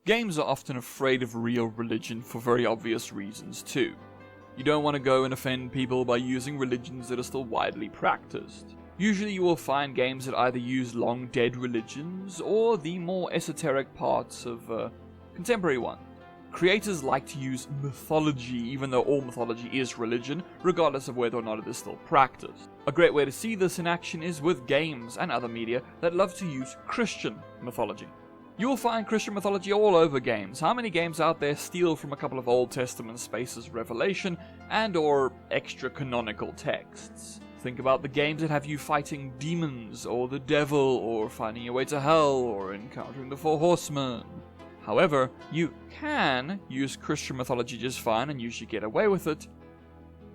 Games are often afraid of real religion for very obvious reasons too. You don't want to go and offend people by using religions that are still widely practiced. Usually you will find games that either use long dead religions or the more esoteric parts of contemporary ones. Creators like to use mythology, even though all mythology is religion, regardless of whether or not it is still practiced. A great way to see this in action is with games and other media that love to use Christian mythology. You will find Christian mythology all over games. How many games out there steal from a couple of Old Testament spaces Revelation and or extra canonical texts? Think about the games that have you fighting demons or the devil or finding your way to hell or encountering the Four Horsemen. However, you can use Christian mythology just fine and usually get away with it,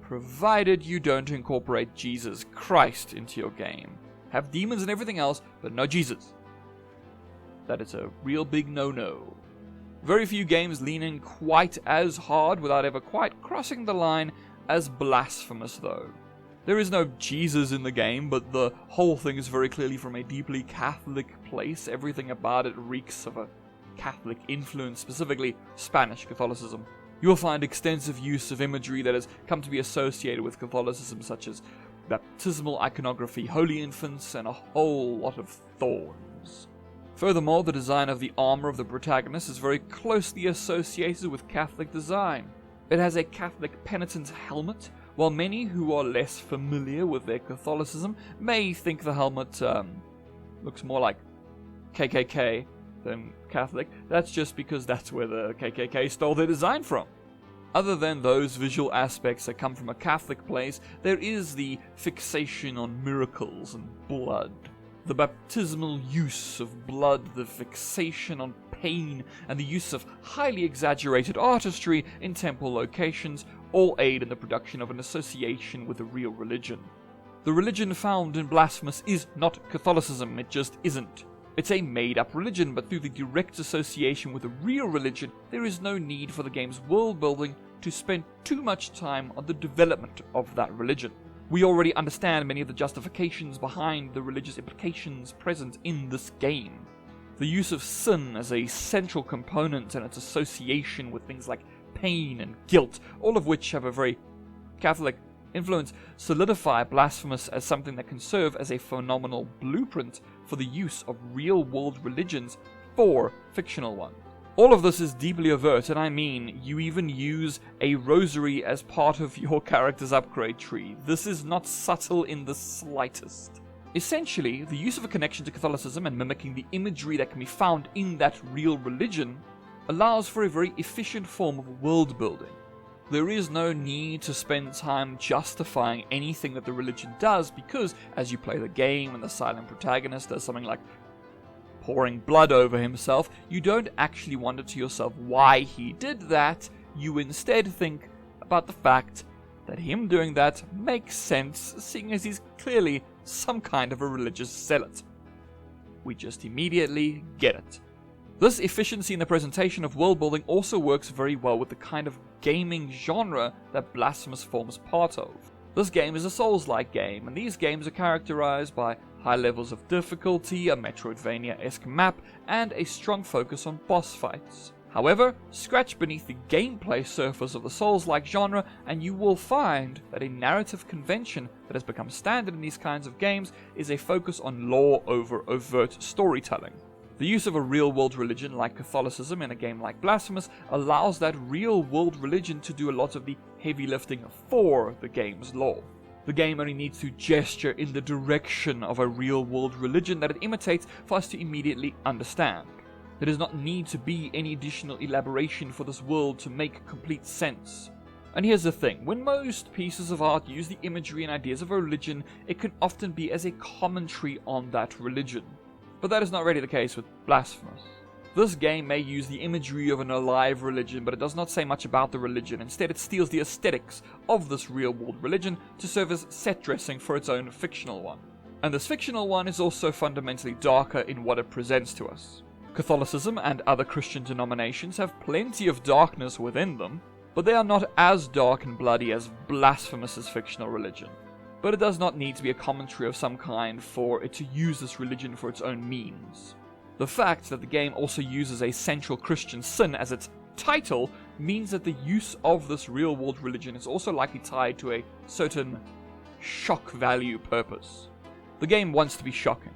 provided you don't incorporate Jesus Christ into your game. Have demons and everything else, but no Jesus. That is a real big no-no. Very few games lean in quite as hard without ever quite crossing the line as Blasphemous though. There is no Jesus in the game, but the whole thing is very clearly from a deeply Catholic place. Everything about it reeks of a Catholic influence, specifically Spanish Catholicism. You will find extensive use of imagery that has come to be associated with Catholicism, such as baptismal iconography, holy infants, and a whole lot of thorns. Furthermore, the design of the armor of the protagonist is very closely associated with Catholic design. It has a Catholic penitent's helmet, while many who are less familiar with their Catholicism may think the helmet looks more like KKK than Catholic. That's just because that's where the KKK stole their design from. Other than those visual aspects that come from a Catholic place, there is the fixation on miracles and blood. The baptismal use of blood, the fixation on pain, and the use of highly exaggerated artistry in temple locations all aid in the production of an association with a real religion. The religion found in Blasphemous is not Catholicism, it just isn't. It's a made-up religion, but through the direct association with a real religion, there is no need for the game's world building to spend too much time on the development of that religion. We already understand many of the justifications behind the religious implications present in this game. The use of sin as a central component and its association with things like pain and guilt, all of which have a very Catholic influence, solidify Blasphemous as something that can serve as a phenomenal blueprint for the use of real-world religions for fictional ones. All of this is deeply overt, and I mean, you even use a rosary as part of your character's upgrade tree. This is not subtle in the slightest. Essentially, the use of a connection to Catholicism and mimicking the imagery that can be found in that real religion allows for a very efficient form of world building. There is no need to spend time justifying anything that the religion does because, as you play the game and the silent protagonist does something like pouring blood over himself, you don't actually wonder to yourself why he did that. You instead think about the fact that him doing that makes sense, seeing as he's clearly some kind of a religious zealot. We just immediately get it. This efficiency in the presentation of world building also works very well with the kind of gaming genre that Blasphemous forms part of. This game is a Souls-like game, and these games are characterized by high levels of difficulty, a Metroidvania-esque map, and a strong focus on boss fights. However, scratch beneath the gameplay surface of the Souls-like genre and you will find that a narrative convention that has become standard in these kinds of games is a focus on lore over overt storytelling. The use of a real-world religion like Catholicism in a game like Blasphemous allows that real-world religion to do a lot of the heavy lifting for the game's lore. The game only needs to gesture in the direction of a real-world religion that it imitates for us to immediately understand. There does not need to be any additional elaboration for this world to make complete sense. And here's the thing, when most pieces of art use the imagery and ideas of a religion, it can often be as a commentary on that religion. But that is not really the case with Blasphemous. This game may use the imagery of an alive religion, but it does not say much about the religion. Instead, it steals the aesthetics of this real-world religion to serve as set dressing for its own fictional one. And this fictional one is also fundamentally darker in what it presents to us. Catholicism and other Christian denominations have plenty of darkness within them, but they are not as dark and bloody as Blasphemous' fictional religion. But it does not need to be a commentary of some kind for it to use this religion for its own means. The fact that the game also uses a central Christian sin as its title means that the use of this real-world religion is also likely tied to a certain shock value purpose. The game wants to be shocking.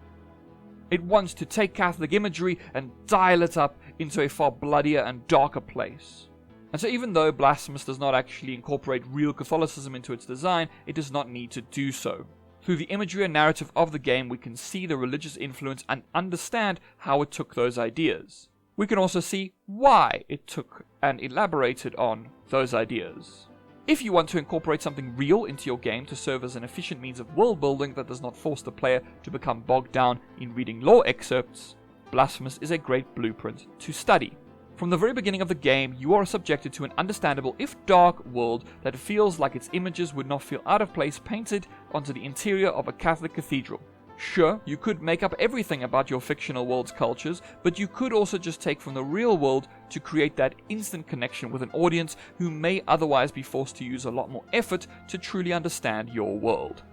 It wants to take Catholic imagery and dial it up into a far bloodier and darker place. And so even though Blasphemous does not actually incorporate real Catholicism into its design, it does not need to do so. Through the imagery and narrative of the game, we can see the religious influence and understand how it took those ideas. We can also see why it took and elaborated on those ideas. If you want to incorporate something real into your game to serve as an efficient means of world building that does not force the player to become bogged down in reading lore excerpts, Blasphemous is a great blueprint to study. From the very beginning of the game, you are subjected to an understandable, if dark, world that feels like its images would not feel out of place painted onto the interior of a Catholic cathedral. Sure, you could make up everything about your fictional world's cultures, but you could also just take from the real world to create that instant connection with an audience who may otherwise be forced to use a lot more effort to truly understand your world.